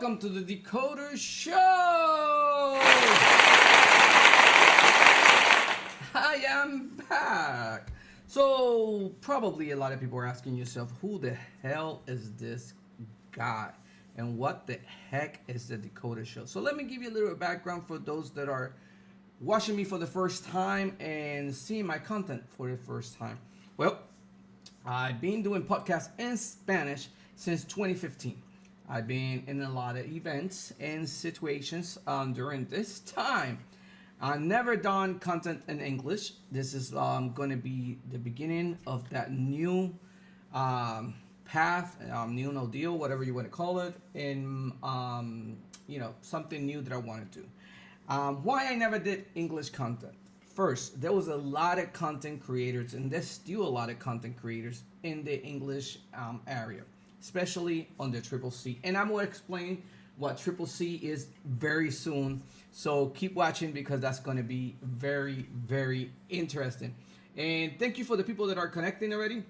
welcome to the Decoder Show. I am back. So probably a lot of people are asking yourself, who the hell is this guy? And what the heck is the Decoder Show? So let me give you a little background for those that are watching me for the first time and seeing my content for the first time. Well, I've been doing podcasts in Spanish since 2015. I've been in a lot of events and situations during this time. I've never done content in English. This is going to be the beginning of that new path, new no deal, whatever you want to call it, and something new that I want to do. Why I never did English content? First, there was a lot of content creators, and there's still a lot of content creators in the English area, especially on the Triple C. And I'm going to explain what Triple C is very soon. So keep watching because that's going to be very, very interesting. And thank you for the people that are connecting already.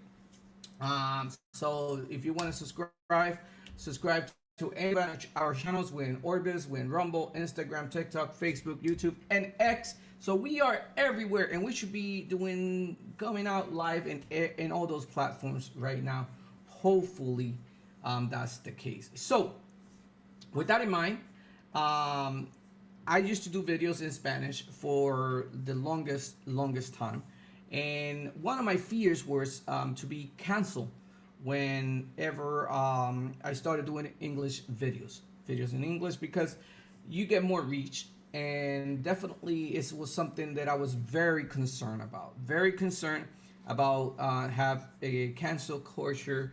So if you want to subscribe to any of our channels. We're in Orbis, we're in Rumble, Instagram, TikTok, Facebook, YouTube, and X. So we are everywhere, and we should be coming out live in all those platforms right now. Hopefully, that's the case. So with that in mind, I used to do videos in Spanish for the longest time, and one of my fears was to be canceled whenever I started doing English videos in English, because you get more reach, and definitely it was something that I was very concerned about have a cancel culture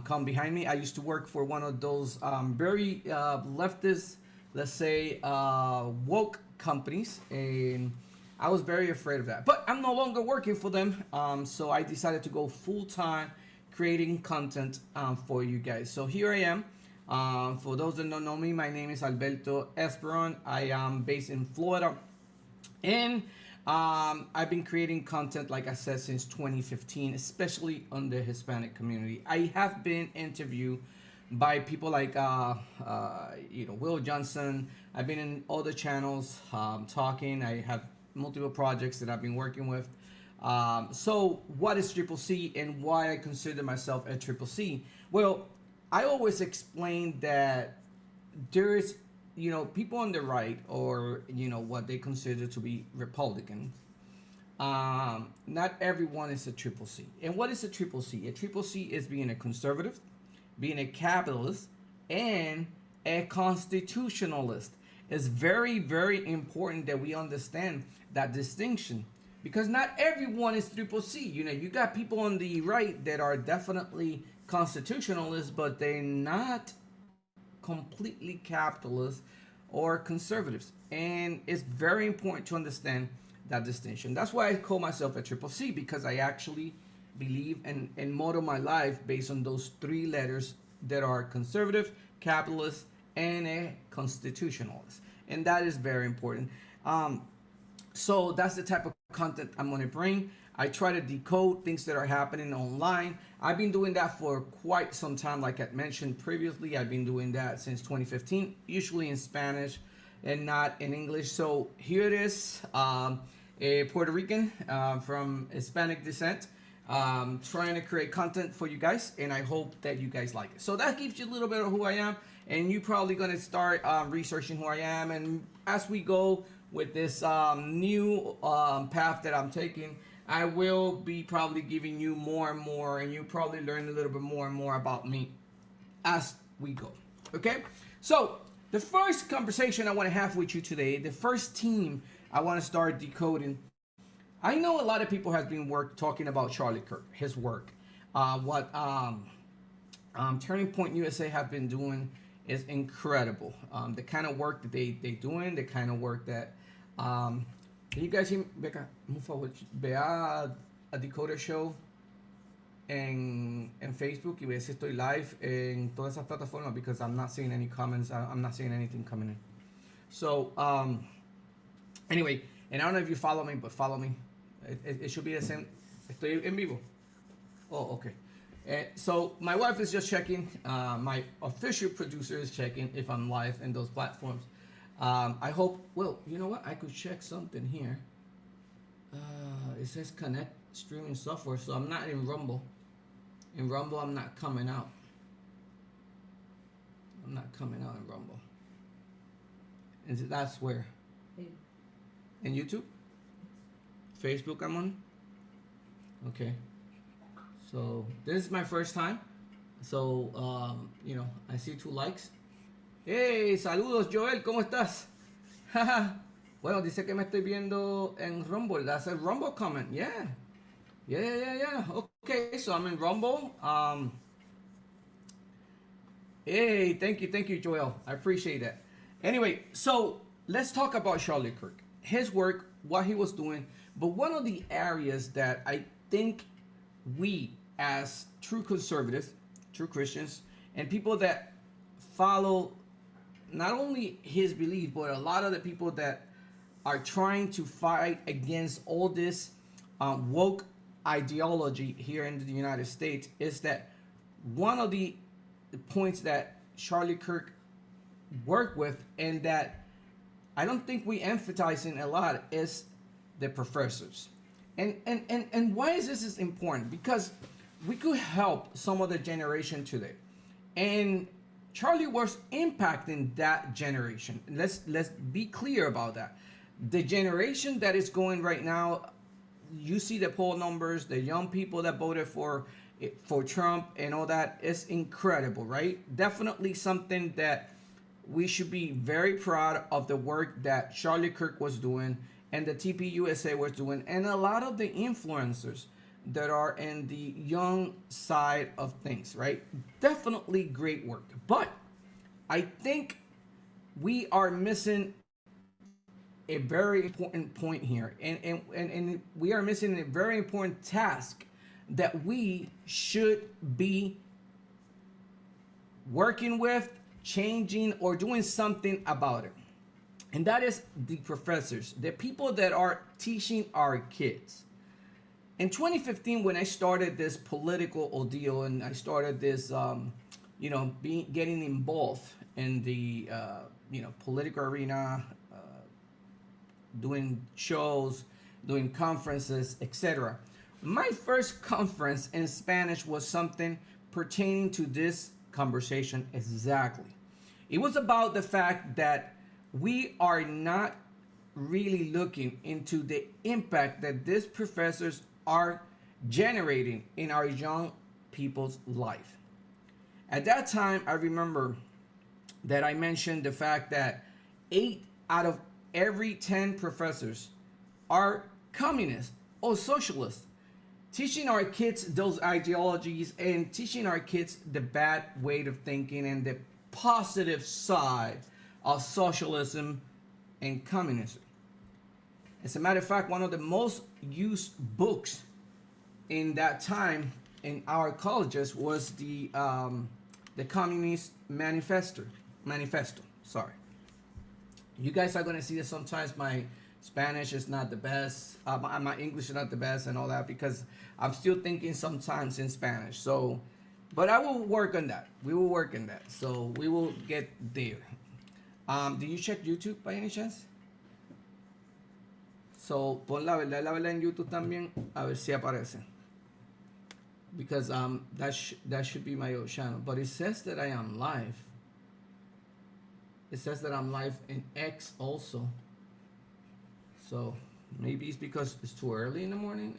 come behind me. I used to work for one of those very leftist, let's say woke companies, and I was very afraid of that, but I'm no longer working for them, so I decided to go full-time creating content for you guys. So here I am. For those that don't know me, my name is Alberto Esperon. I am based in Florida, and I've been creating content, like I said, since 2015, especially on the Hispanic community. I have been interviewed by people like Will Johnson. I've been in other channels talking. I have multiple projects that I've been working with. So what is Triple C and why I consider myself a Triple C? Well, I always explain that there is, people on the right, or, what they consider to be Republicans. Not everyone is a Triple C. And what is a Triple C? A Triple C is being a conservative, being a capitalist, and a constitutionalist. It's very, very important that we understand that distinction, because not everyone is Triple C. You got people on the right that are definitely constitutionalists, but they're not completely capitalist or conservatives. And it's very important to understand that distinction. That's why I call myself a Triple C, because I actually believe and model my life based on those three letters that are conservative, capitalist, and a constitutionalist. And that is very important. So that's the type of content I'm going to bring. I try to decode things that are happening online. I've been doing that for quite some time. Like I mentioned previously, I've been doing that since 2015, usually in Spanish and not in English. So here it is, a Puerto Rican from Hispanic descent, trying to create content for you guys, and I hope that you guys like it. So that gives you a little bit of who I am, and you're probably going to start researching who I am. And as we go with this new path that I'm taking, I will be probably giving you more and more, and you probably learn a little bit more and more about me as we go. Okay? So the first conversation I want to have with you today, the first team I want to start decoding. I know a lot of people have been talking about Charlie Kirk, his work. What Turning Point USA have been doing is incredible. The kind of work that they doing, the kind of work that can you guys see me? Becca, move forward. Ve a Decoder Show en Facebook y ve si estoy live en todas esas plataformas, because I'm not seeing any comments. I'm not seeing anything coming in. So anyway, and I don't know if you follow me, but follow me. It should be the same. Estoy en vivo. Oh, okay. And so my wife is just checking. My official producer is checking if I'm live in those platforms. I hope. Well, you know what? I could check something here. It says connect streaming software, so I'm not in Rumble. In Rumble, I'm not coming out. I'm not coming out in Rumble. And that's where? In YouTube? Facebook I'm on? Okay. So this is my first time. So, you know, I see 2 likes. Hey, saludos Joel, ¿cómo estás? Bueno, dice que me estoy viendo en Rumble. That's a Rumble comment. Yeah. Yeah. Okay, so I'm in Rumble. Hey, thank you, Joel. I appreciate that. Anyway, so let's talk about Charlie Kirk. His work, what he was doing. But one of the areas that I think we, as true conservatives, true Christians, and people that follow not only his belief, but a lot of the people that are trying to fight against all this woke ideology here in the United States, is that one of the points that Charlie Kirk worked with, and that I don't think we emphasize in a lot, is the professors. And why is this important? Because we could help some of the generation today. And Charlie was impacting that generation. Let's be clear about that. The generation that is going right now, you see the poll numbers, the young people that voted for Trump and all that, is incredible, right? Definitely something that we should be very proud of, the work that Charlie Kirk was doing and the TPUSA was doing, and a lot of the influencers that are in the young side of things, right? Definitely great work. But I think we are missing a very important point here. And we are missing a very important task that we should be working with, changing, or doing something about it. And that is the professors, the people that are teaching our kids. In 2015, when I started this political ordeal and I started this, getting involved in the, political arena, doing shows, doing conferences, etc. My first conference in Spanish was something pertaining to this conversation exactly. It was about the fact that we are not really looking into the impact that these professors are generating in our young people's life. At that time, I remember that I mentioned the fact that 8 out of every 10 professors are communists or socialists, teaching our kids those ideologies and teaching our kids the bad way of thinking and the positive side of socialism and communism. As a matter of fact, one of the most used books in that time in our colleges was the Communist Manifesto. Sorry. You guys are going to see that sometimes my Spanish is not the best, my English is not the best and all that, because I'm still thinking sometimes in Spanish. So, but I will work on that. We will work on that. So we will get there. Do you check YouTube by any chance? So, pon la verdad en YouTube también, a ver si aparece. Because that should be my old channel. But it says that I am live. It says that I'm live in X also. So maybe it's because it's too early in the morning.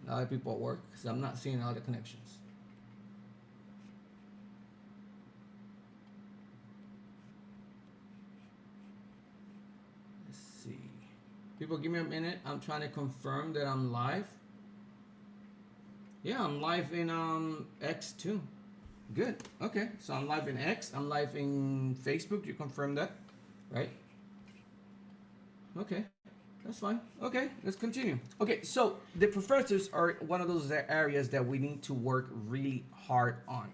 A lot of people at work, because I'm not seeing all the connections. Let's see. People, give me a minute. I'm trying to confirm that I'm live. Yeah, I'm live in X too. Good. Okay, so I'm live in X. I'm live in Facebook. You confirm that, right? Okay, that's fine. Okay, let's continue. Okay, so the professors are one of those areas that we need to work really hard on.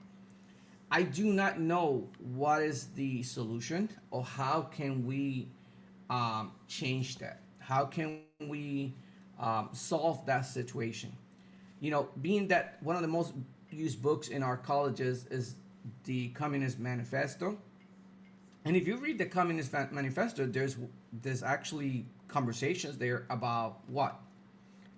I do not know what is the solution or how can we change that. How can we solve that situation? being that one of the most used books in our colleges is the Communist Manifesto. And if you read the Communist Manifesto, there's actually conversations there about what?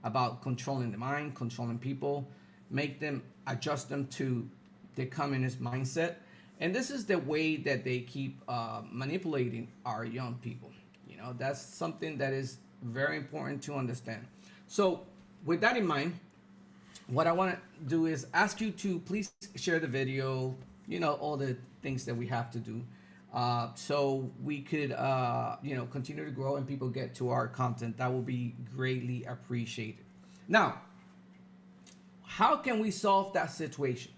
About controlling the mind, controlling people, make them adjust them to the communist mindset. And this is the way that they keep manipulating our young people. That's something that is very important to understand. So with that in mind, what I want to do is ask you to please share the video, all the things that we have to do, so we could, continue to grow and people get to our content. That will be greatly appreciated. Now, how can we solve that situation?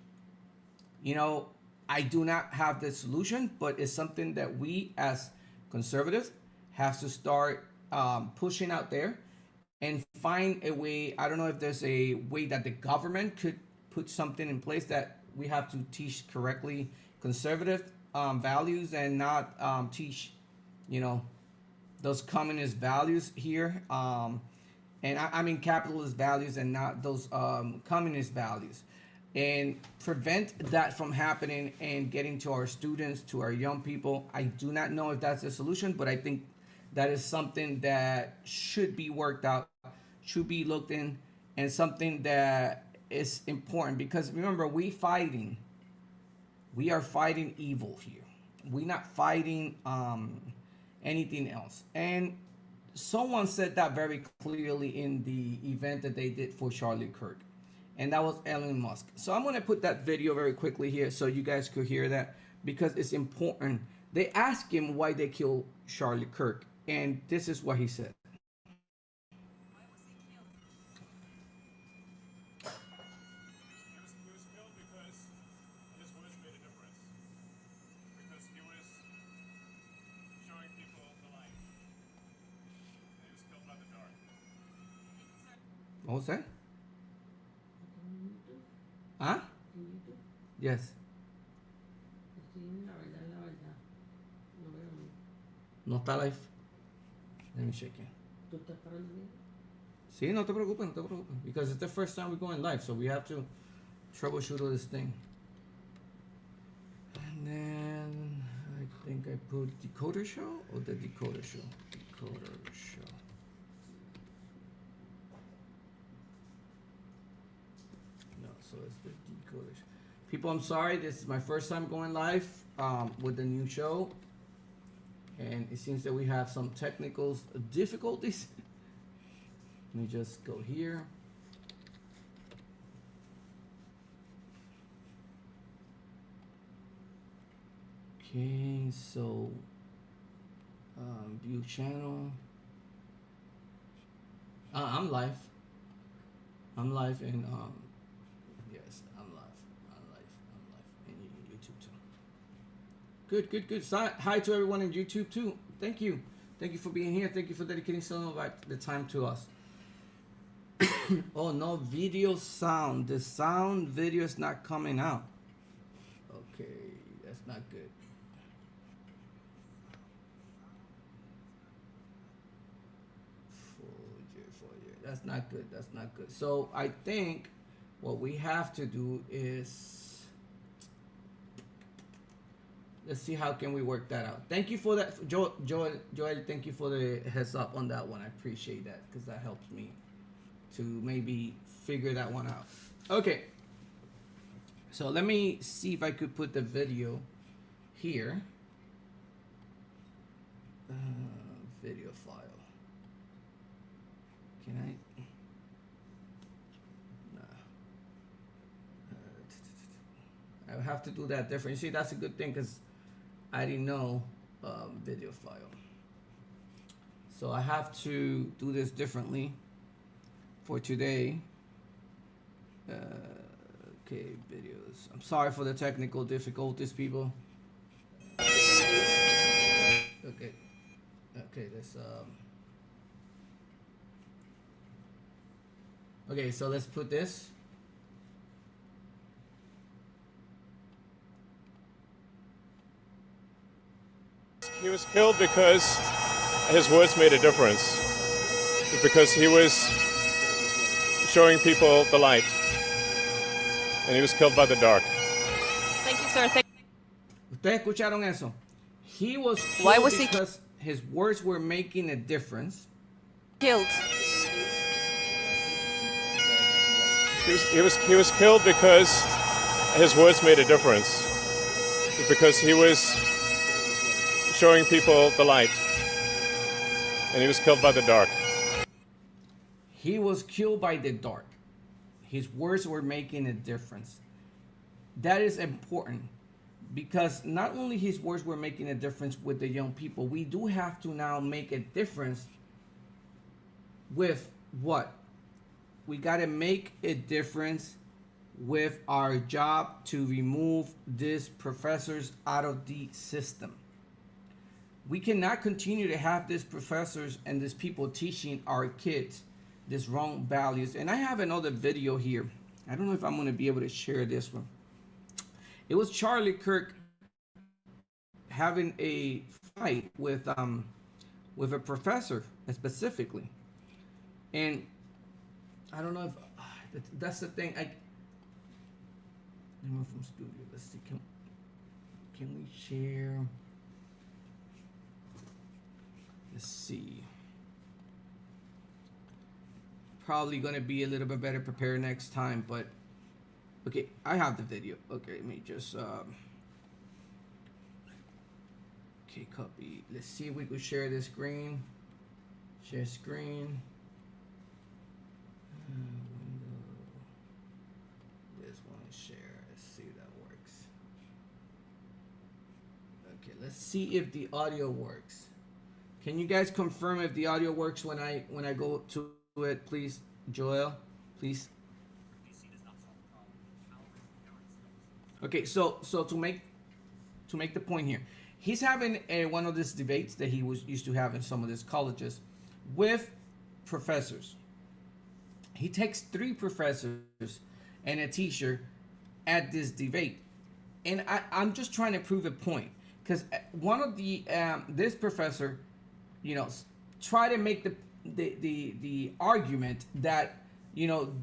I do not have the solution, but it's something that we as conservatives have to start pushing out there and find a way. I don't know if there's a way that the government could put something in place that we have to teach correctly conservative values and not teach, those communist values here. And I mean capitalist values and not those communist values. And prevent that from happening and getting to our students, to our young people. I do not know if that's the solution, but I think that is something that should be worked out, should be looked in, and something that is important. Because remember, we are fighting evil here. We're not fighting anything else. And someone said that very clearly in the event that they did for Charlie Kirk. And that was Elon Musk. So I'm going to put that video very quickly here so you guys could hear that, because it's important. They asked him why they killed Charlie Kirk, and this is what he said. Why was he killed? He was killed because his words made a difference. Because he was showing people the light. And he was killed by the dark. What was that? ¿Ah? Yes. No está live. Let me check it. Sí, no te preocupes, because it's the first time we're going live, so we have to troubleshoot all this thing. And then I think I put Decoder Show or the Decoder Show? Decoder Show. So it's the Decoder Show. People, I'm sorry, this is my first time going live with the new show, and it seems that we have some technical difficulties. Let me just go here. Okay, so view channel. I'm live. I'm live in yes, I'm live. And YouTube too. Good. Hi to everyone in YouTube too. Thank you for being here. Thank you for dedicating some of the time to us. Oh, no video sound. The sound video is not coming out. Okay, that's not good. That's not good. So I think what we have to do is, let's see how can we work that out. Thank you for that, Joel. Thank you for the heads up on that one. I appreciate that, because that helps me to maybe figure that one out. Okay. So let me see if I could put the video here. Video file. Can I? Nah. I have to do that different. See, that's a good thing, because I didn't know video file. So I have to do this differently for today. Okay, videos. I'm sorry for the technical difficulties, people. Okay, let's okay, so let's put this. He was killed because his words made a difference. Because he was showing people the light, and he was killed by the dark. Thank you, sir. Ustedes escucharon eso. He was killed Why was he because his words were making a difference. killed? He was killed because his words made a difference. Because he was showing people the light, and he was killed by the dark. He was killed by the dark. His words were making a difference. That is important because not only his words were making a difference with the young people, we do have to now make a difference with what? We got to make a difference with our job to remove these professors out of the system. We cannot continue to have these professors and these people teaching our kids these wrong values. And I have another video here. I don't know if I'm going to be able to share this one. It was Charlie Kirk having a fight with a professor specifically. And I don't know if that's the thing. I'm from studio. Let's see. Can we share? Let's see. Probably gonna be a little bit better prepared next time, but okay, I have the video. Okay, let me just okay, copy. Let's see if we could share the screen. Share screen. Window. This one share. Let's see if that works. Okay, let's see if the audio works. Can you guys confirm if the audio works when I go to it, please, Joel, please. Okay, so to make the point here, he's having one of these debates that he used to have in some of these colleges with professors. He takes 3 professors and a teacher at this debate, and I'm just trying to prove a point because one of the this professor, you know, try to make the argument that, you know,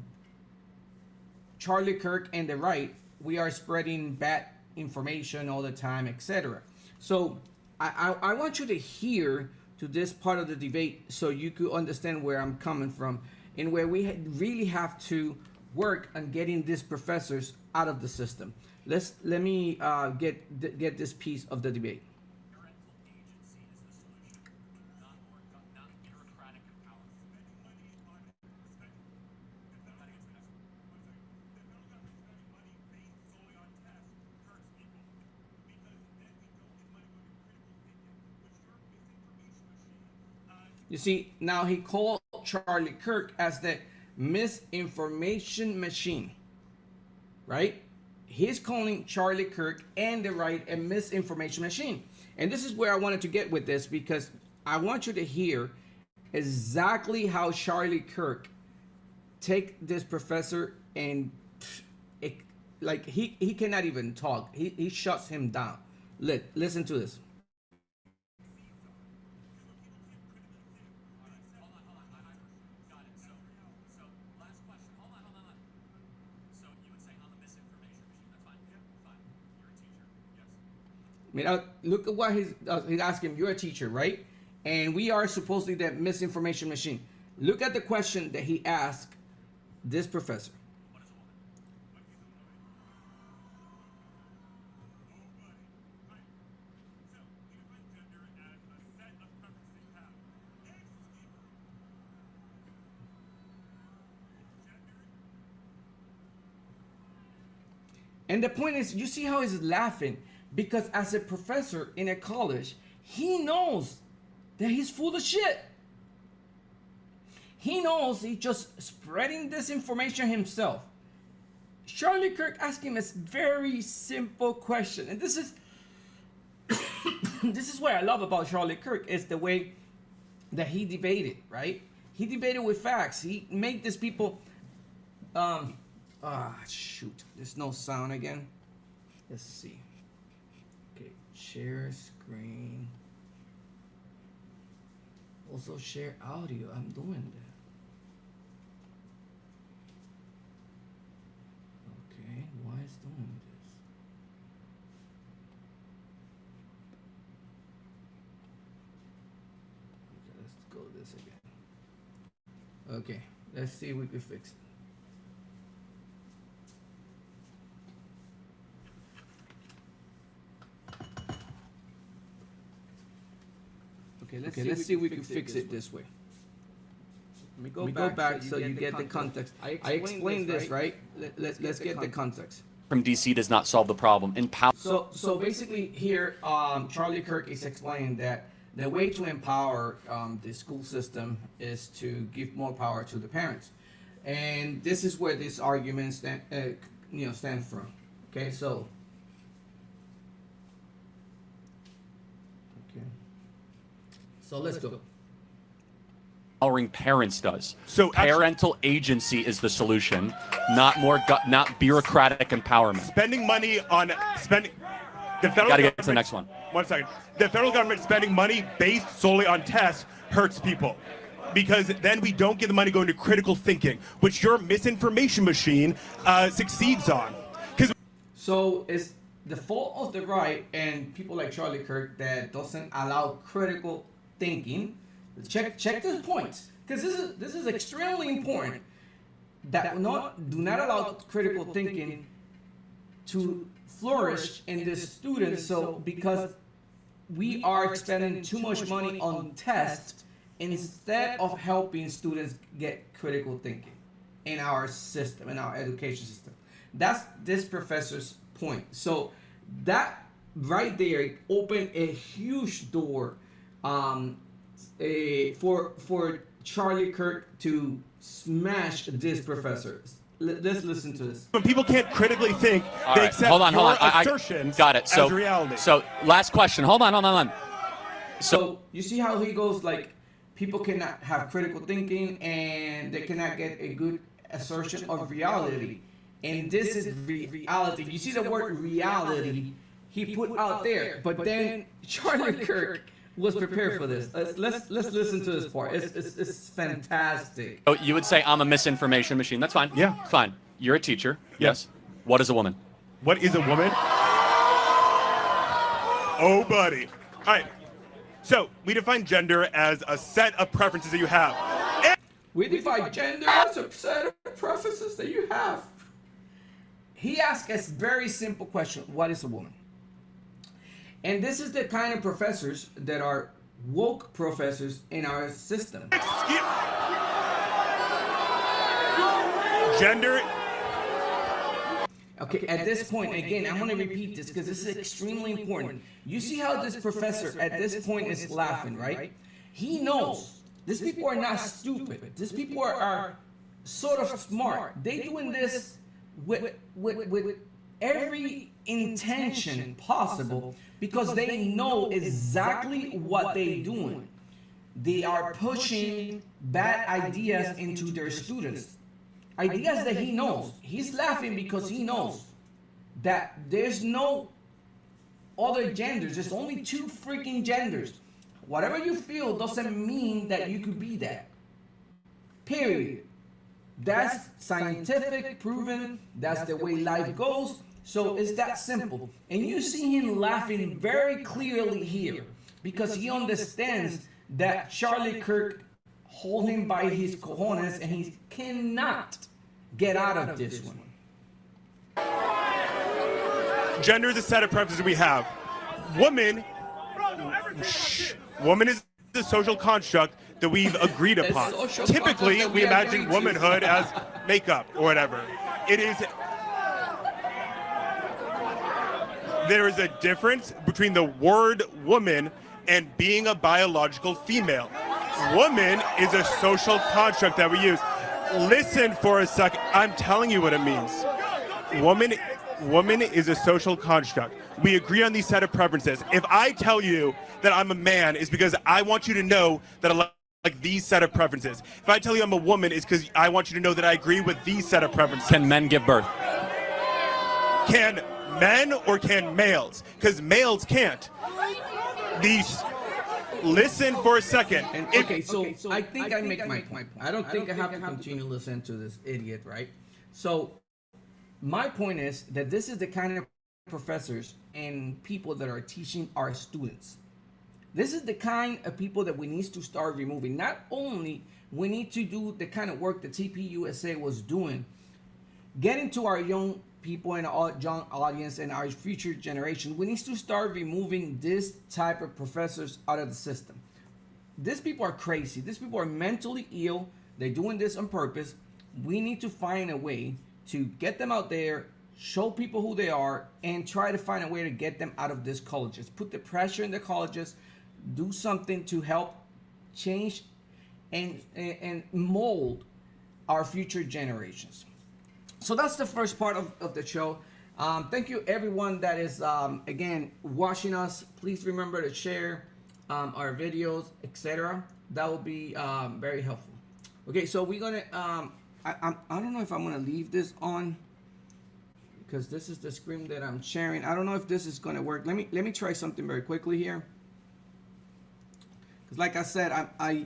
Charlie Kirk and the right, we are spreading bad information all the time, etc. So I want you to hear to this part of the debate so you could understand where I'm coming from and where we really have to work on getting these professors out of the system. Let me get this piece of the debate. You see, now he called Charlie Kirk as the misinformation machine, right? He's calling Charlie Kirk and the right a misinformation machine. And this is where I wanted to get with this because I want you to hear exactly how Charlie Kirk take this professor and like he cannot even talk. He shuts him down. Listen to this. I mean, look at what he's asking. You're a teacher, right? And we are supposedly that misinformation machine. Look at the question that he asked this professor. And the point is, you see how he's laughing. Because as a professor in a college, he knows that he's full of shit. He knows he's just spreading this information himself. Charlie Kirk asked him a very simple question. And this is this is what I love about Charlie Kirk, is the way that he debated, right? He debated with facts. He made these people shoot. There's no sound again. Let's see. Share screen. Also share audio. I'm doing doing this? Okay, let's go this again. Okay, let's see if we can fix it. Okay, let's see if we can fix it this way. Let me go back so you get the context. I explained this, right? Let's get the context. From DC does not solve the problem. Empower. So basically here, Charlie Kirk is explaining that the way to empower the school system is to give more power to the parents, and this is where this argument stands from. Okay, so. Okay. So let's go. Empowering parents does. So actually- parental agency is the solution, not not bureaucratic empowerment. Spending money on spending. The federal Gotta get government, to the next one. 1 second. The federal government spending money based solely on tests hurts people, because then we don't get the money going to critical thinking, which your misinformation machine succeeds on. So it's the fault of the right and people like Charlie Kirk that doesn't allow critical thinking. Check this points, because this is extremely important. That do not allow critical thinking to flourish in the students. So because we are expending too much money on tests instead of helping students get critical thinking in our system, in our education system. That's this professor's point. So that right there opened a huge door for Charlie Kirk to smash this professor. Let's listen to this. When people can't critically think, All they right, accept hold on. your I assertions got it. So, as reality. So last question. Hold on. So you see how he goes, like, people cannot have critical thinking and they cannot get a good assertion of reality. And this is reality. You see the word reality he put out there. But then Charlie Kirk was prepared for this. Let's listen to this part. It's fantastic. Oh, you would say I'm a misinformation machine. That's fine. Yeah. Fine. You're a teacher. Yes. What is a woman? What is a woman? Oh, buddy. All right. So we define gender as a set of preferences that you have. We define gender as a set of preferences that you have. He asked us a very simple question. What is a woman? And this is the kind of professors that are woke professors in our system. Gender. Okay, at this point, again, I'm going to repeat this because this is extremely important. You see how this professor at this point is laughing, right? He knows. These people are not stupid. These people are sort of smart. They're doing this with every intention possible because they know exactly what they're doing. They are pushing bad ideas into their students. Ideas that he knows. He's laughing because he knows that there's no other genders. There's only two freaking genders. Whatever you feel doesn't mean that you could be that. Period. That's scientific, proven. That's the way life goes. So it's that simple. And you see him laughing very clearly here because he understands that Charlie Kirk hold him by his cojones and he cannot get out of this one. Gender is a set of preferences we have. Woman is the social construct that we've agreed upon. Typically, we imagine womanhood as makeup or whatever. There is a difference between the word woman and being a biological female. Woman is a social construct that we use. Listen for a second. I'm telling you what it means. Woman is a social construct. We agree on these set of preferences. If I tell you that I'm a man, it's because I want you to know that I like these set of preferences. If I tell you I'm a woman, it's because I want you to know that I agree with these set of preferences. Can men give birth? Can men or can males? Because males can't. Listen for a second. And, okay, so I think I make my point. I don't think I have to continue listening to this idiot, right? So My point is that this is the kind of professors and people that are teaching our students. This is the kind of people that we need to start removing. Not only we need to do the kind of work that TPUSA was doing, getting to our young people and our young audience and our future generation, we need to start removing this type of professors out of the system. These people are crazy. These people are mentally ill. They're doing this on purpose. We need to find a way to get them out there, show people who they are, and try to find a way to get them out of these colleges. Put the pressure in the colleges, do something to help change and mold our future generations. So that's the first part of the show. Thank you everyone that is again watching us. Please remember to share our videos, etc. That will be very helpful. Okay, so we're gonna I don't know if I'm gonna leave this on because this is the screen that I'm sharing. I don't know if this is gonna work. Let me try something very quickly here. Because like I said, I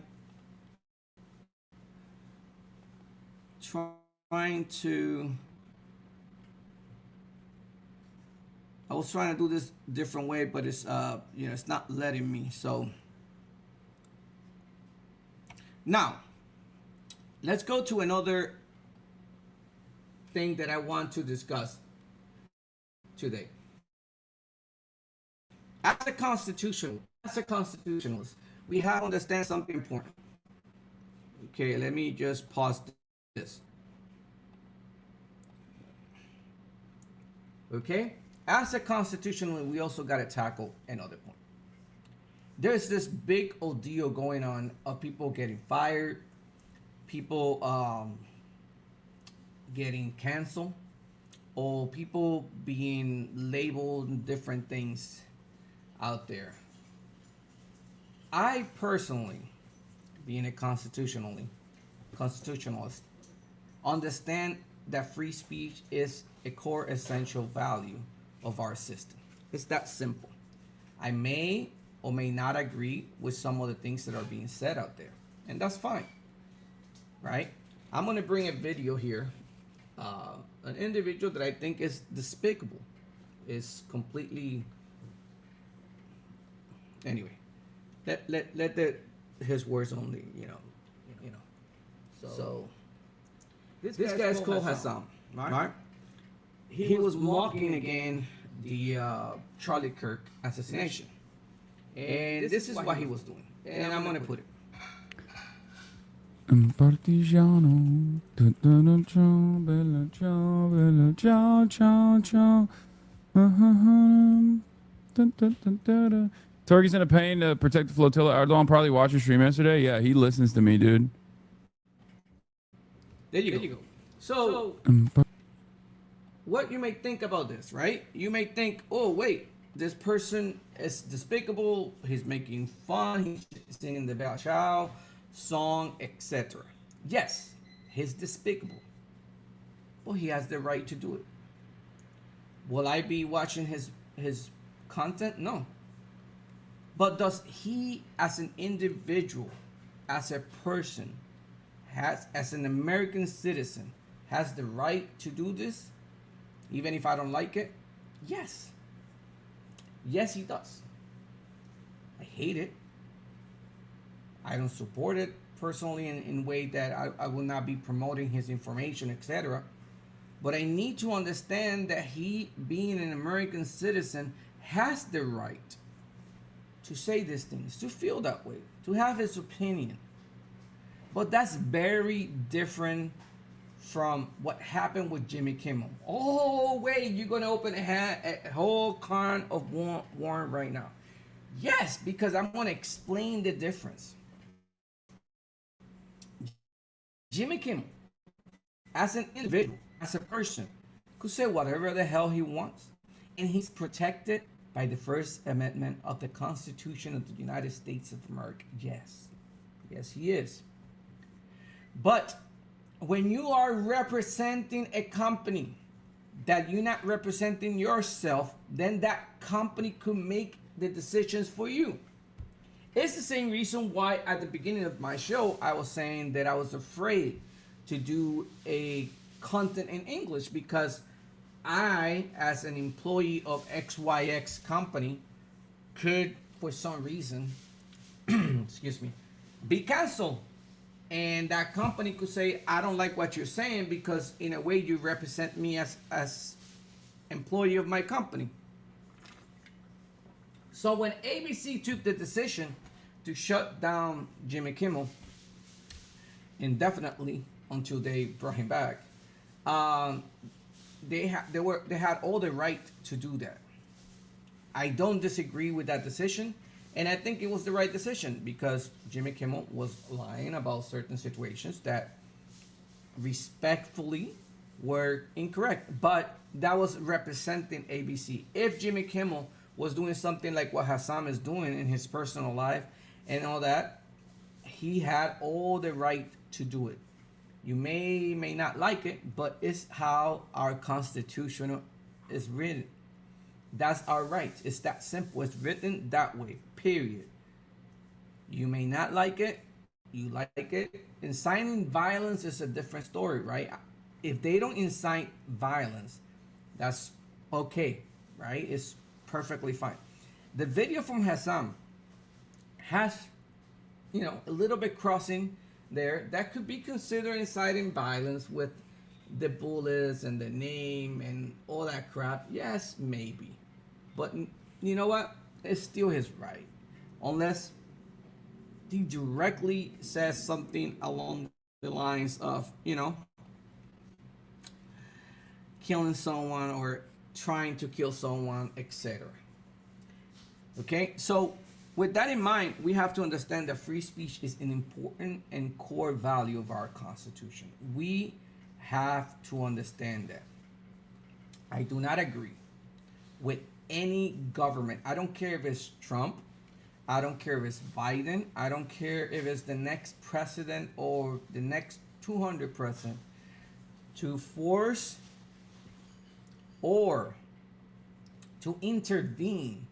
was trying to do this different way, but it's it's not letting me. So now let's go to another thing that I want to discuss today. As a constitutionalist, we have to understand something important. Okay, let me just pause this. Okay, as a constitutionalist, we also got to tackle another point. There's this big old deal going on of people getting fired, people getting canceled, or people being labeled different things out there. I personally, being a constitutionalist, understand that free speech is a core essential value of our system. It's that simple. I may or may not agree with some of the things that are being said out there, and that's fine, right? I'm gonna bring a video here. An individual that I think is despicable, is completely. Anyway, let his words only, So this guy's called Hassan, right? He was mocking again the Charlie Kirk assassination, and this is what he was doing, and I'm gonna put it. Partigiano, bella ciao, bella ciao, ciao, ciao. Turkey's in a pain to protect the flotilla. Erdogan probably watched your stream yesterday. Yeah, he listens to me, dude. There you go. So, what you may think about this, right? You may think, oh, wait, this person is despicable. He's making fun. He's singing the Bella Ciao song, etc. Yes, he's despicable. Well, he has the right to do it. Will I be watching his content? No. But does he, as an individual, as a person, as an American citizen, has the right to do this, even if I don't like it? Yes. Yes, he does. I hate it. I don't support it personally in a way that I will not be promoting his information, etc. But I need to understand that he, being an American citizen, has the right to say these things, to feel that way, to have his opinion. But that's very different from what happened with Jimmy Kimmel. Oh, wait, you're going to open a whole can of worms right now. Yes, because I'm going to explain the difference. Jimmy Kimmel, as an individual, as a person, could say whatever the hell he wants. And he's protected by the First Amendment of the Constitution of the United States of America. Yes. Yes, he is. But when you are representing a company that you're not representing yourself, then that company could make the decisions for you. It's the same reason why at the beginning of my show, I was saying that I was afraid to do a content in English, because I, as an employee of XYX company, could, for some reason, excuse me, be canceled. And that company could say, I don't like what you're saying because in a way you represent me as employee of my company. So when ABC took the decision to shut down Jimmy Kimmel indefinitely until they brought him back, they had all the right to do that. I don't disagree with that decision, and I think it was the right decision because Jimmy Kimmel was lying about certain situations that respectfully were incorrect, but that was representing ABC. If Jimmy Kimmel was doing something like what Hassan is doing in his personal life and all that, he had all the right to do it. You may not like it, but it's how our Constitution is written. That's our right. It's that simple. It's written that way, period. You may not like it. You like it. Inciting violence is a different story, right? If they don't incite violence, that's okay, right? It's perfectly fine. The video from Hassan has, a little bit crossing there. That could be considered inciting violence with the bullets and the name and all that crap. Yes, maybe. But you know what? It's still his right. Unless he directly says something along the lines of, killing someone or trying to kill someone, etc. Okay, so with that in mind, we have to understand that free speech is an important and core value of our Constitution. We have to understand that. I do not agree with any government. I don't care if it's Trump. I don't care if it's Biden. I don't care if it's the next president or the next 200 president to force or to intervene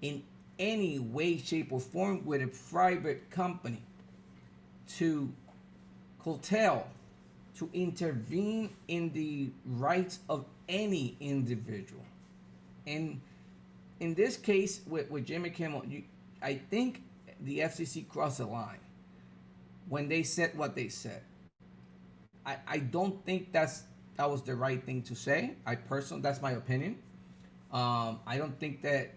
in any way, shape, or form with a private company, to curtail, to intervene in the rights of any individual. And in this case, with Jimmy Kimmel, I think the FCC crossed the line when they said what they said. I don't think that was the right thing to say. That's my opinion. I don't think that,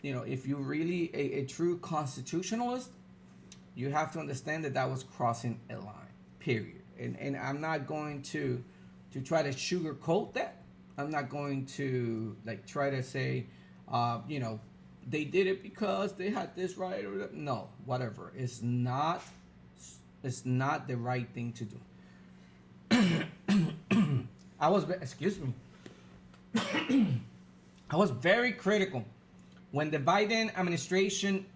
if you're really a true constitutionalist, you have to understand that was crossing a line, period. And I'm not going to try to sugarcoat that. I'm not going to try to say, they did it because they had this right or that. No, whatever. It's not the right thing to do. I was very critical when the Biden administration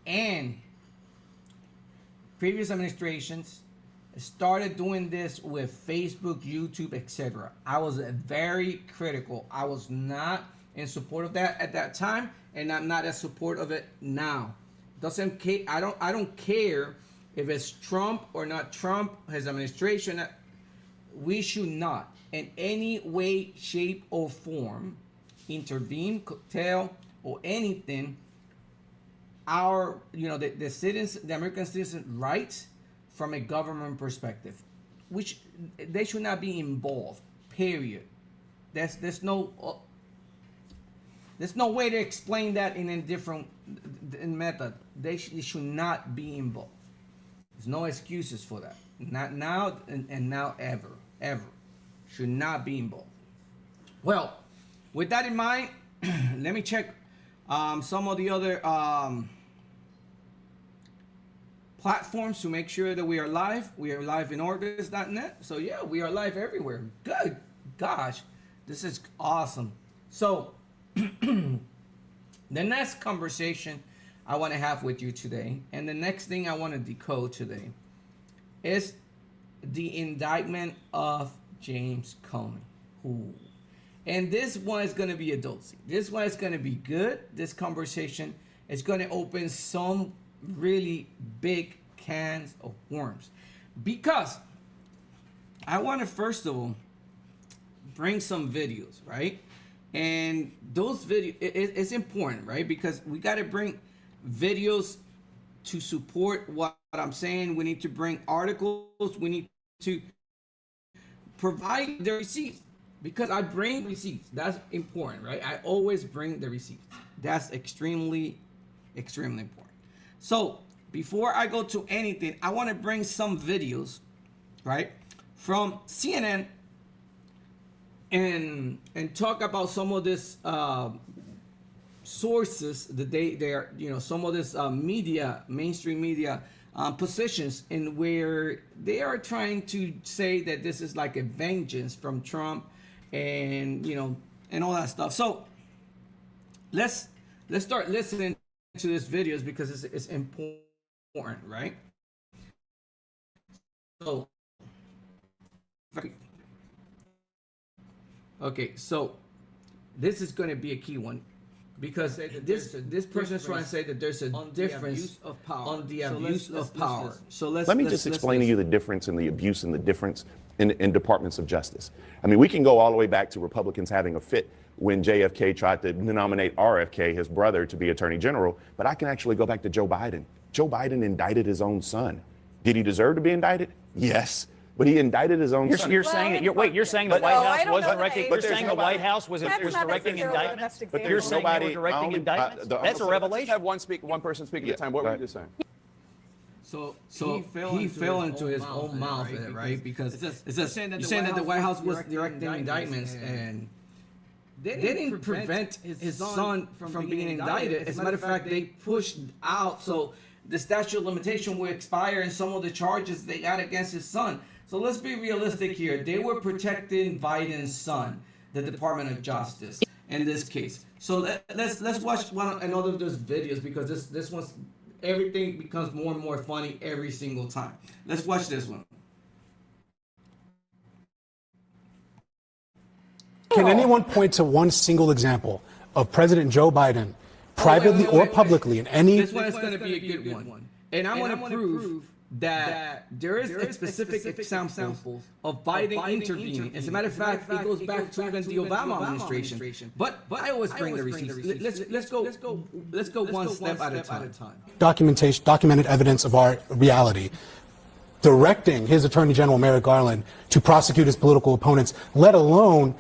and previous administrations started doing this with Facebook, YouTube, etc. I was very critical. I was not in support of that at that time, and I'm not in support of it now. I don't care if it's Trump or not Trump, his administration. We should not in any way, shape, or form intervene, curtail, or anything the citizens, the American citizens' rights from a government perspective, which they should not be involved. Period. There's no way to explain that in a different method. They should not be involved. There's no excuses for that. Not now and now ever should not be involved. Well, with that in mind, let me check some of the other platforms to make sure that we are live. We are live in Orbis.net. So yeah, we are live everywhere. Good gosh, this is awesome. So the next conversation I want to have with you today, and the next thing I want to decode today, is the indictment of James Comey. Ooh. And this one is going to be a doozy. This one is going to be good. This conversation is going to open some really big cans of worms. Because I want to first of all bring some videos, right? And those videos, it's important, right? Because we got to bring videos to support what I'm saying. We need to bring articles. We need to provide the receipts, because I bring receipts. That's important, right? I always bring the receipts. That's extremely important. So before I go to anything, I want to bring some videos, right, from CNN and talk about some of this sources that they're some of this media, mainstream media positions, in where they are trying to say that this is like a vengeance from Trump, and and all that stuff. So let's start listening to these videos, because it's important, right? So okay, so this is going to be a key one, because this person is trying to say that there's a difference on the abuse of power. So let me just explain to you the difference in the abuse and the difference in departments of justice. I mean, we can go all the way back to Republicans having a fit when JFK tried to nominate RFK, his brother, to be Attorney General, but I can actually go back to Joe Biden. Joe Biden indicted his own son. Did he deserve to be indicted? Yes. But he indicted his own son. You're saying that you're saying the White House wasn't directing. You're saying the White House was directing indictments. But you're saying they were directing indictments. That's a revelation. Let's have one person speak at a time. What were you just saying? So he fell into his own mouth, right? Because it's saying that the White House was directing indictments, and they didn't prevent his son from being indicted. As a matter of fact, they pushed out so the statute of limitation will expire in some of the charges they got against his son. So let's be realistic here. They were protecting Biden's son, the Department of Justice, in this case. So let's watch another of those videos, because this one's, everything becomes more and more funny every single time. Let's watch this one. Can anyone point to one single example of President Joe Biden, privately or publicly, in any... This one is going to be a good one. And I'm going to prove that there is a specific example of Biden intervening. As a matter of fact, it goes back to even the Obama administration. But I always bring the receipts. Let's go one step at a time. Documented evidence of our reality, directing his Attorney General Merrick Garland to prosecute his political opponents, let alone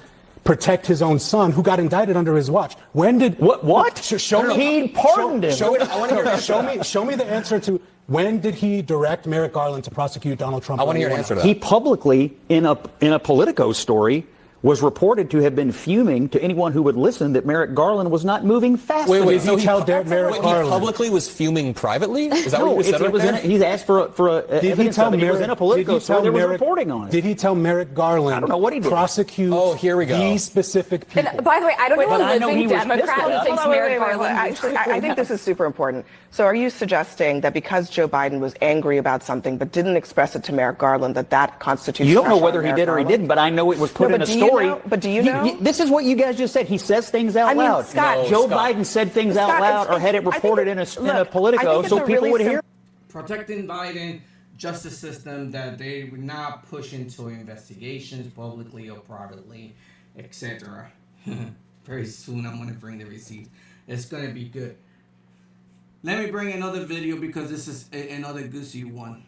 protect his own son, who got indicted under his watch. When did what? Show me. He pardoned him. Show me the answer to when did he direct Merrick Garland to prosecute Donald Trump? I want to hear an answer to that. He publicly, in a Politico story, was reported to have been fuming to anyone who would listen that Merrick Garland was not moving fast enough. Did he tell Merrick Garland? He publicly was fuming privately? Is that what you said right there? He's asked for evidence of it. He was in a Politico story. There was reporting on it. Did he tell Merrick Garland, I don't know what he did, prosecute these specific people? And by the way, I don't know a living Democrat who thinks Merrick Garland... Actually, I think this is super important. So are you suggesting that because Joe Biden was angry about something but didn't express it to Merrick Garland, that constitutes... You don't know whether he did or he didn't, but I know it was put in a story. But do you know? This is what you guys just said. He says things out loud. Scott, Joe Biden said things out loud, or had it reported in a Politico so people would hear. Protecting Biden justice system, that they would not push into investigations publicly or privately, etc. Very soon I'm going to bring the receipts. It's going to be good. Let me bring another video, because this is another goosey one.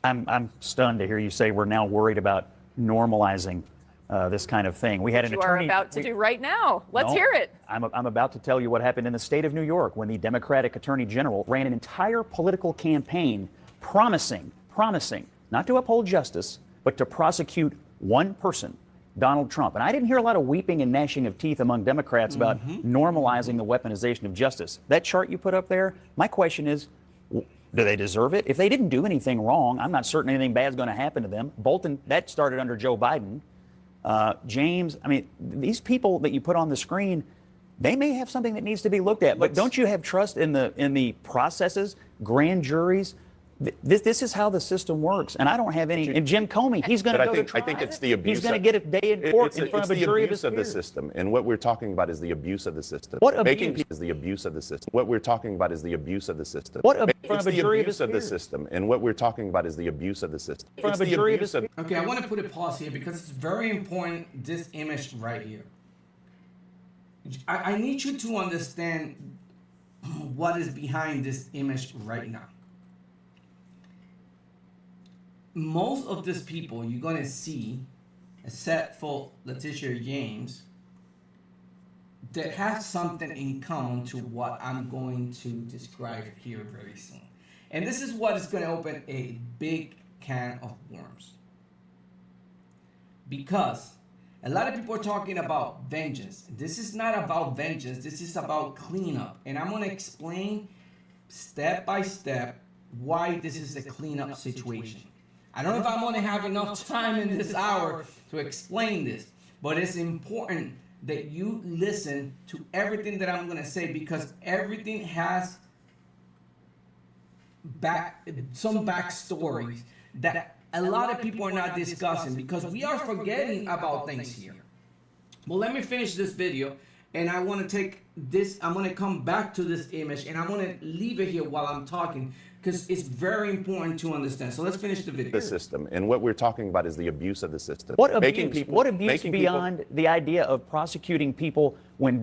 I'm stunned to hear you say we're now worried about normalizing this kind of thing. We had an attorney. You are about to do right now. Let's hear it. I'm about to tell you what happened in the state of New York when the Democratic Attorney General ran an entire political campaign promising not to uphold justice, but to prosecute one person, Donald Trump. And I didn't hear a lot of weeping and gnashing of teeth among Democrats about normalizing the weaponization of justice. That chart you put up there, my question is, do they deserve it? If they didn't do anything wrong, I'm not certain anything bad is going to happen to them. Bolton, that started under Joe Biden. James, I mean, these people that you put on the screen, they may have something that needs to be looked at. But don't you have trust in the processes, grand juries, This is how the system works, and I don't have any. And Jim Comey, he's going to go to trial. I think it's the abuse. He's going to get a day in court in front of a jury of his peers. It's the abuse of the system, and what we're talking about is the abuse of the system. What abuse? Making people is the abuse of the system. What we're talking about is the abuse of the system. What abuse? It's the abuse of the system, and what we're talking about is the abuse of the system. In front of a jury of his peers. Okay, I want to put a pause here because it's very important, this image right here. I need you to understand what is behind this image right now. Most of these people you're going to see, except for Letitia James, that have something in common to what I'm going to describe here very soon. And this is what is going to open a big can of worms. Because a lot of people are talking about vengeance. This is not about vengeance. This is about cleanup. And I'm going to explain step by step why this is a cleanup situation. I don't know if I'm going to have enough time in this hour to explain this, but it's important that you listen to everything that I'm going to say because everything has some backstories that a lot of people are not discussing because we are forgetting about things here. Well, let me finish this video, and I want to take this, I'm going to come back to this image, and I'm going to leave it here while I'm talking because it's very important to understand. So let's finish the video. The system, and what we're talking about is the abuse of the system. What abuse beyond the idea of prosecuting people when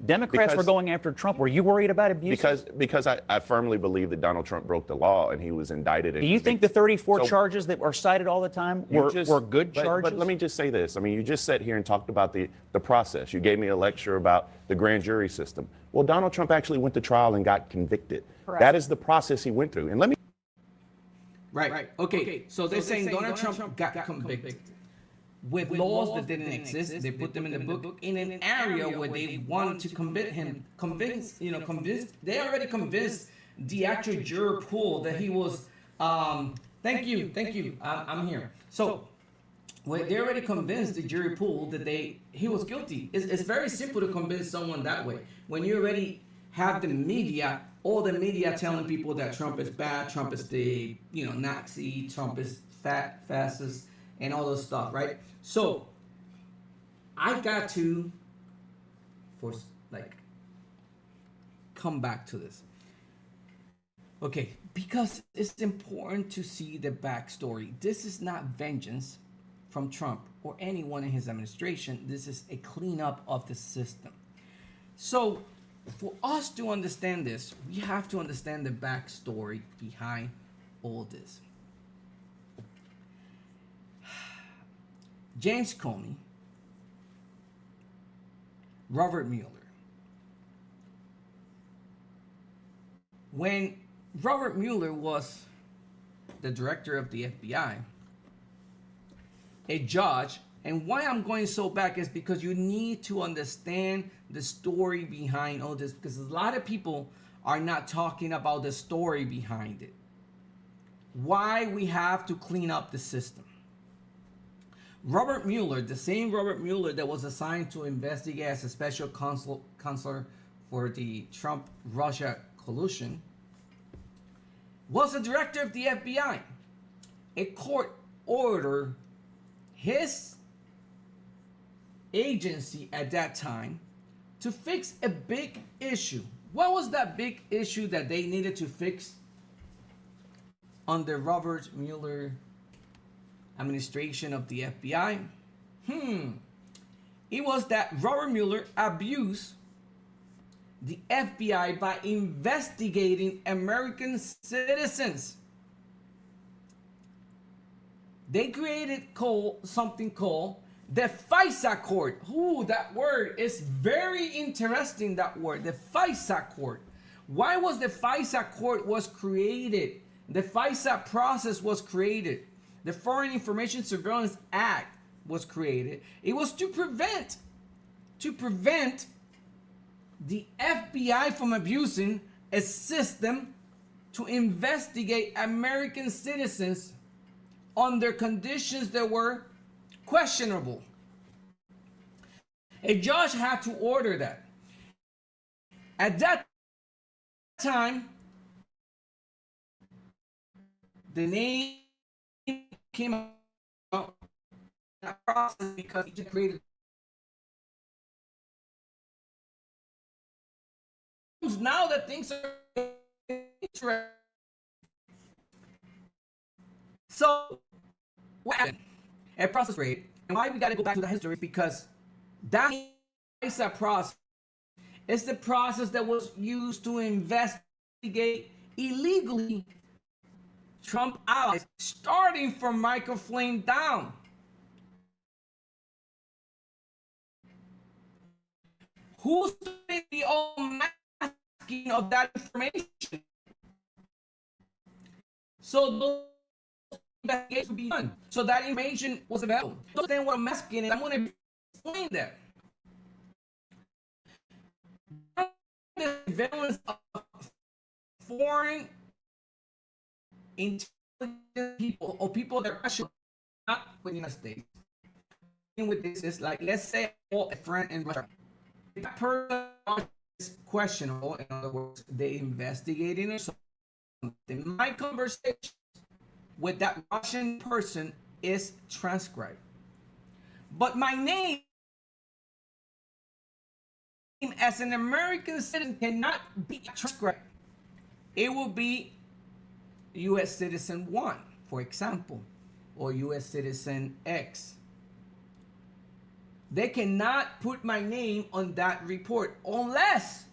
Democrats were going after Trump? Were you worried about abuse? Because I firmly believe that Donald Trump broke the law and he was indicted. Do you think the 34 charges that are cited all the time were good charges? But let me just say this. I mean, you just sat here and talked about the process. You gave me a lecture about the grand jury system. Well, Donald Trump actually went to trial and got convicted. Correct. That is the process he went through. And let me. Right. Okay. So they're saying Donald Trump got convicted with laws that didn't exist. They put them in the book in an area where they wanted to convince. They already convinced the actual juror pool that he was. Thank you. I'm here. So they already convinced the jury pool that he was guilty. It's very simple to convince someone that way. When you already have the media, all the media telling people that Trump is bad, Trump is the Nazi, Trump is fascist, and all this stuff, right? So I got to come back to this. Okay, because it's important to see the backstory. This is not vengeance from Trump or anyone in his administration. This is a cleanup of the system. So for us to understand this, we have to understand the backstory behind all this. James Comey, Robert Mueller. When Robert Mueller was the director of the FBI, a judge, and why I'm going so back is because you need to understand the story behind all this, because a lot of people are not talking about the story behind it. Why we have to clean up the system. Robert Mueller, the same Robert Mueller that was assigned to investigate as a special counselor for the Trump-Russia collusion, was the director of the FBI. A court ordered his agency at that time to fix a big issue. What was that big issue that they needed to fix under Robert Mueller administration of the FBI? It was that Robert Mueller abused the FBI by investigating American citizens. They created something called the FISA court. Ooh, that word is very interesting, that word, the FISA court. Why was the FISA court was created? The FISA process was created. The Foreign Information Surveillance Act was created. It was to prevent the FBI from abusing a system to investigate American citizens under conditions that were questionable. A judge had to order that. At that time, the name came out that process because he just created. Now that things are interesting. So what happened at process rate, and why we got to go back to the history, because that is a process. It's the process that was used to investigate illegally Trump allies, starting from Michael Flynn down. Who's doing the unmasking of that information? So those investigations would be done. So that information was available. So then what I'm masking, and I'm going to explain that. The surveillance of foreign intelligence people or people that are actually not with the United States. With this is like, let's say a friend in Russia. If that person is questionable, in other words, they investigating or something, my conversation with that Russian person is transcribed. But my name as an American citizen cannot be transcribed. It will be U.S. citizen 1, for example, or U.S. citizen X. They cannot put my name on that report unless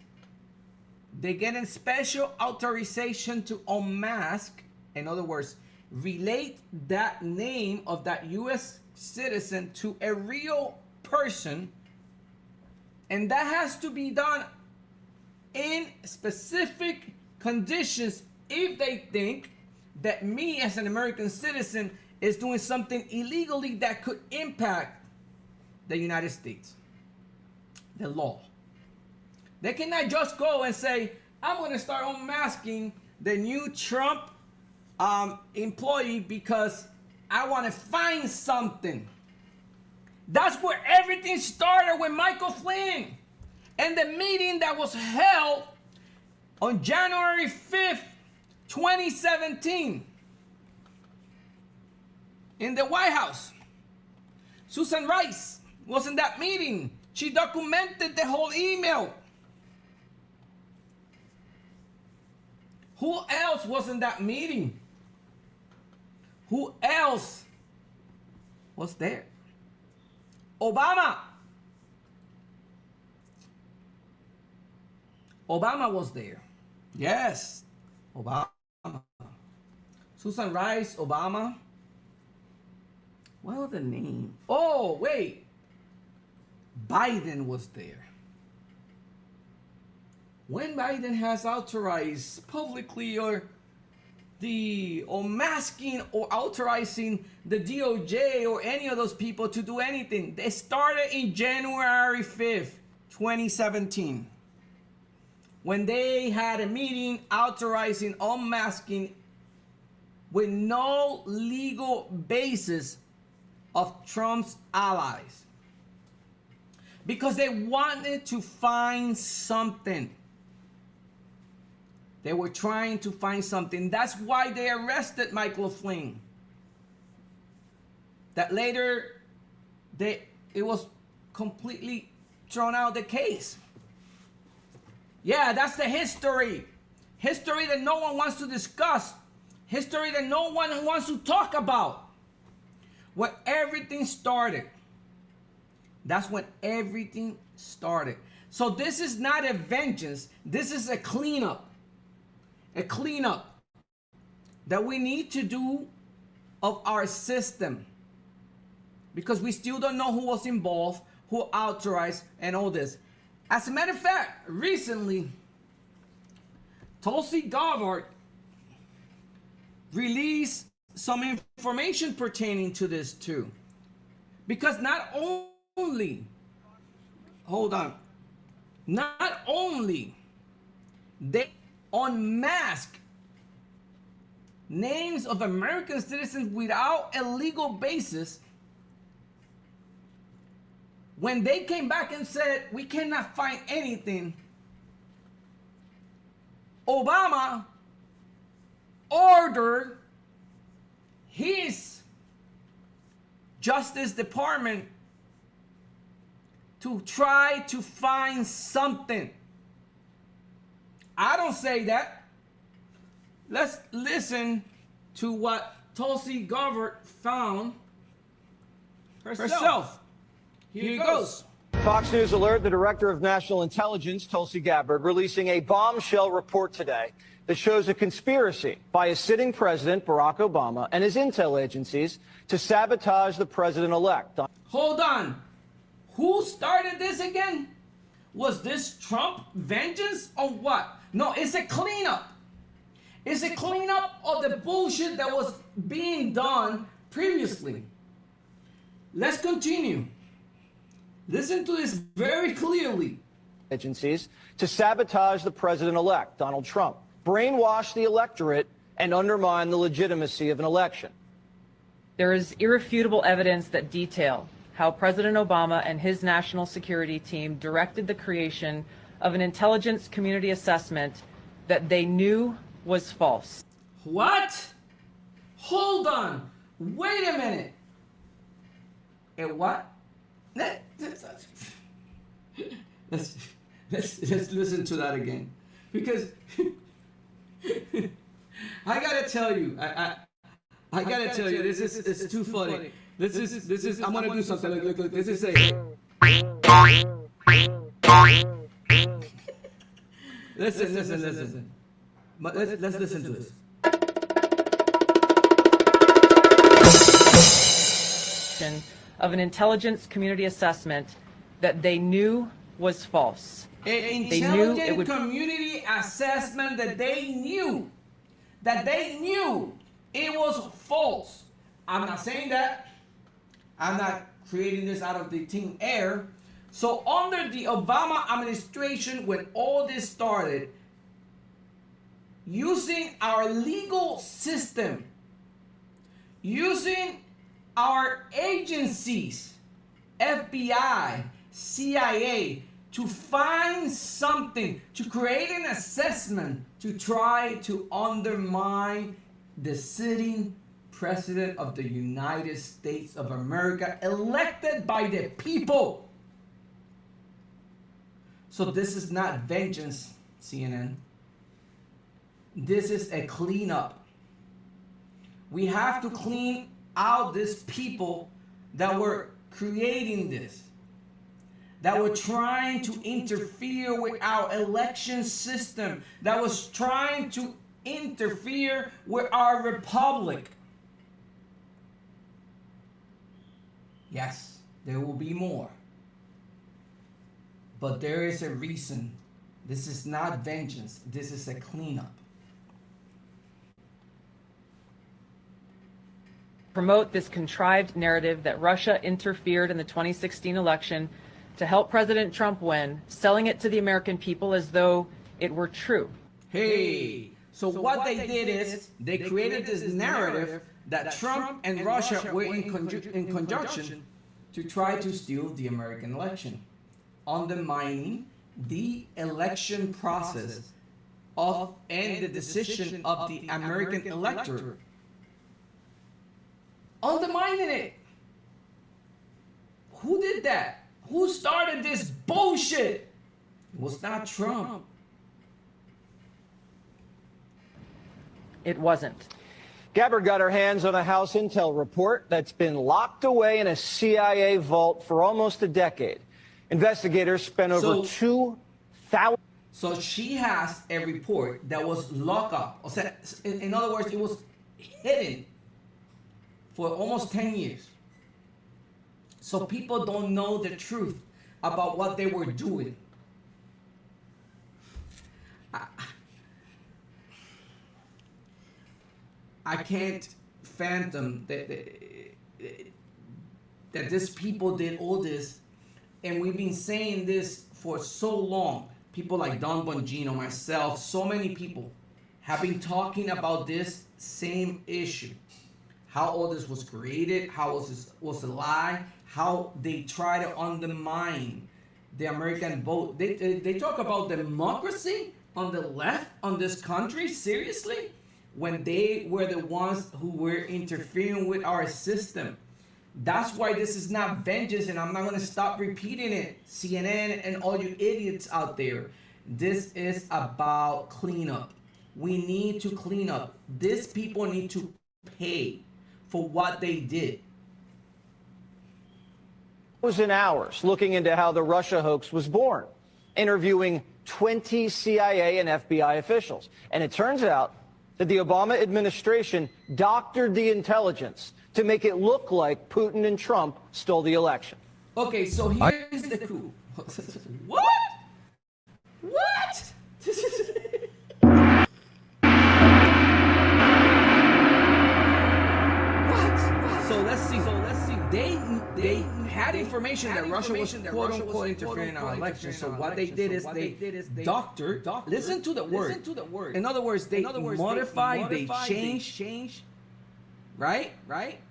they get a special authorization to unmask. In other words, relate that name of that U.S. citizen to a real person. And that has to be done in specific conditions if they think that me as an American citizen is doing something illegally that could impact the United States, the law. They cannot just go and say, I'm going to start unmasking the new Trump employee because I want to find something. That's where everything started with Michael Flynn and the meeting that was held on January 5th, 2017 in the White House. Susan Rice was in that meeting. She documented the whole email. Who else was in that meeting? Who else was there? Obama. Obama was there. Yes, Obama. Susan Rice, Obama. What was the name? Oh, wait. Biden was there. When Biden has authorized publicly or masking or authorizing the DOJ or any of those people to do anything, they started in January 5th, 2017. When they had a meeting authorizing unmasking with no legal basis of Trump's allies. Because they wanted to find something. They were trying to find something. That's why they arrested Michael Flynn. That later, it was completely thrown out of the case. Yeah, that's the history. History that no one wants to discuss. History that no one wants to talk about. Where everything started. That's when everything started. So this is not a vengeance. This is a cleanup. A cleanup that we need to do of our system. Because we still don't know who was involved, who authorized, and all this. As a matter of fact, recently, Tulsi Gabbard released some information pertaining to this too. Because not only they unmask names of American citizens without a legal basis, when they came back and said, we cannot find anything, Obama ordered his Justice Department to try to find something. I don't say that. Let's listen to what Tulsi Gabbard found herself. Here it goes. Fox News alert: the director of national intelligence, Tulsi Gabbard, releasing a bombshell report today that shows a conspiracy by a sitting president, Barack Obama, and his intel agencies to sabotage the president-elect. Hold on. Who started this again? Was this Trump vengeance or what? No, it's a cleanup. It's a cleanup of the bullshit that was being done previously. Let's continue. Listen to this very clearly. Agencies to sabotage the president-elect, Donald Trump, brainwash the electorate, and undermine the legitimacy of an election. There is irrefutable evidence that detail how President Obama and his national security team directed the creation of an intelligence community assessment that they knew was false. What? Hold on. Wait a minute. And what? Let's listen to that again, because I gotta tell you, I gotta tell you, this is too funny. This is. I'm gonna do something. Look. This is a. Listen. But let's listen to this. Of an intelligence community assessment that they knew was false. An intelligence community assessment that they knew it was false. I'm not saying that. I'm not creating this out of the thin air. So under the Obama administration, when all this started, using our legal system, using our agencies, FBI, CIA, to find something, to create an assessment, to try to undermine the sitting president of the United States of America, elected by the people. So this is not vengeance, CNN. This is a cleanup. We have to clean out these people that were creating this, that were trying to interfere with our election system, that was trying to interfere with our republic. Yes, there will be more. But there is a reason. This is not vengeance. This is a cleanup. Promote this contrived narrative that Russia interfered in the 2016 election to help President Trump win, selling it to the American people as though it were true. Hey, so what they did is they created this narrative that Trump and Russia were in conjunction to try to steal the American election, undermining the election process and the decision of the American electorate. Undermining it. Who did that? Who started this bullshit? It was not Trump. It wasn't. Gabbard got her hands on a House intel report that's been locked away in a CIA vault for almost a decade. Investigators spent over 2,000. So she has a report that was locked up. In other words, it was hidden for almost 10 years. So people don't know the truth about what they were doing. I can't fathom that these people did all this, and we've been saying this for so long. People like Don Bongino, myself, so many people have been talking about this same issue. How all this was created, how this was a lie, how they try to undermine the American vote. They talk about democracy on the left on this country, seriously? when they were the ones who were interfering with our system. That's why this is not vengeance, and I'm not going to stop repeating it, CNN and all you idiots out there. This is about cleanup. We need to clean up. These people need to pay for what they did. In hours looking into how the Russia hoax was born, interviewing 20 CIA and FBI officials. And it turns out that the Obama administration doctored the intelligence to make it look like Putin and Trump stole the election. Okay, so here's the coup. What? What? So let's see. They had information that Russia was quote unquote interfering in our election. So what they did is they doctored. Listen to the word. In other words, they modified, they changed. Right?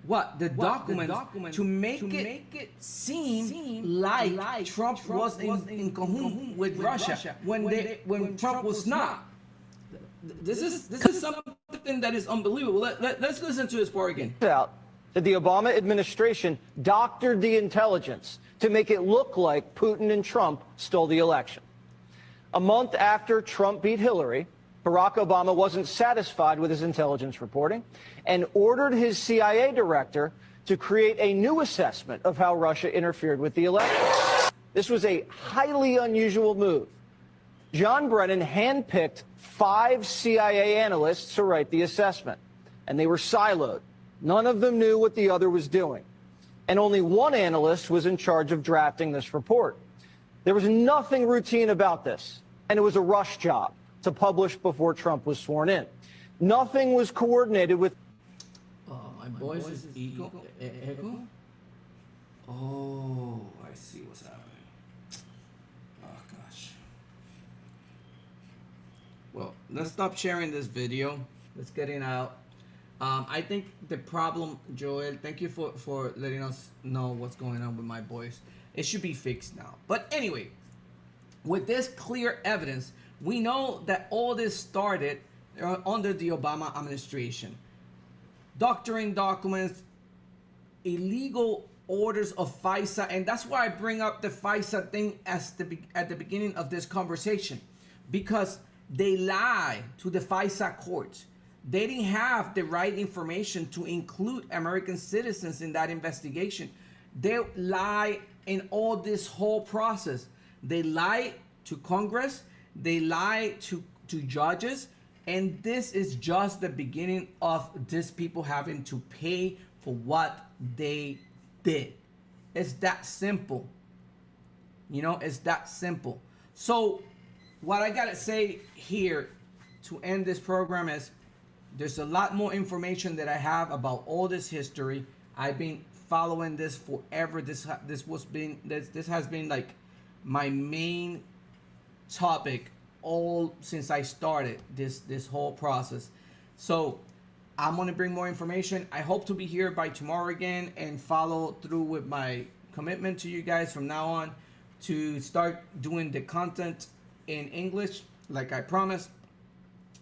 What? The document to make it seem like Trump was in cahoots with Russia when Trump was not. This is something that is unbelievable. Let's listen to this part again. That the Obama administration doctored the intelligence to make it look like Putin and Trump stole the election. A month after Trump beat Hillary, Barack Obama wasn't satisfied with his intelligence reporting and ordered his CIA director to create a new assessment of how Russia interfered with the election. This was a highly unusual move. John Brennan handpicked 5 CIA analysts to write the assessment, and they were siloed. None of them knew what the other was doing, and only one analyst was in charge of drafting this report. There was nothing routine about this, and it was a rush job to publish before Trump was sworn in. Nothing was coordinated with... My voice is echo? Oh, I see what's happening. Oh, gosh. Well, let's stop sharing this video. Let's get it out. I think the problem, Joel, thank you for letting us know what's going on with my voice. It should be fixed now. But anyway, with this clear evidence, we know that all this started under the Obama administration. Doctoring documents, illegal orders of FISA, and that's why I bring up the FISA thing at the beginning of this conversation, because they lie to the FISA courts. They didn't have the right information to include American citizens in that investigation. They lie in all this whole process. They lie to Congress. They lie to judges. And this is just the beginning of these people having to pay for what they did. It's that simple. You know, it's that simple. So what I got to say here to end this program is, there's a lot more information that I have about all this history. I've been following this forever. This has been like my main topic all since I started this whole process. So I'm gonna bring more information. I hope to be here by tomorrow again and follow through with my commitment to you guys from now on to start doing the content in English like I promised.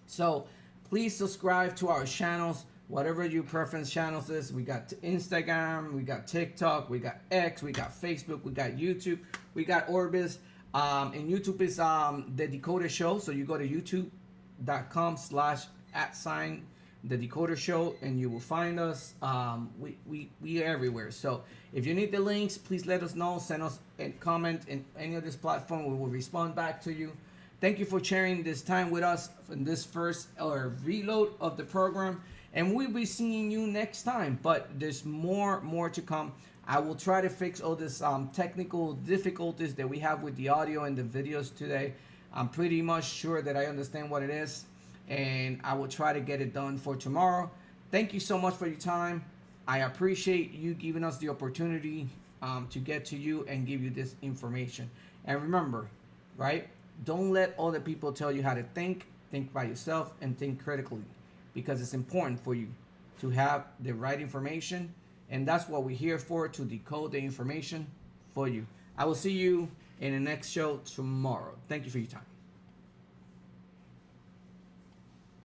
So please subscribe to our channels, whatever your preference channels is. We got Instagram, we got TikTok, we got X, we got Facebook, we got YouTube, we got Orbis. And YouTube is the Decoder Show. So you go to youtube.com/@the Decoder Show and you will find us. We are everywhere. So if you need the links, please let us know. Send us a comment in any of this platform. We will respond back to you. Thank you for sharing this time with us in this first reload of the program. And we'll be seeing you next time. But there's more to come. I will try to fix all this technical difficulties that we have with the audio and the videos today. I'm pretty much sure that I understand what it is. And I will try to get it done for tomorrow. Thank you so much for your time. I appreciate you giving us the opportunity to get to you and give you this information. And remember, right? Don't let other people tell you how to think. Think by yourself and think critically, because it's important for you to have the right information. And that's what we're here for, to decode the information for you. I will see you in the next show tomorrow. Thank you for your time.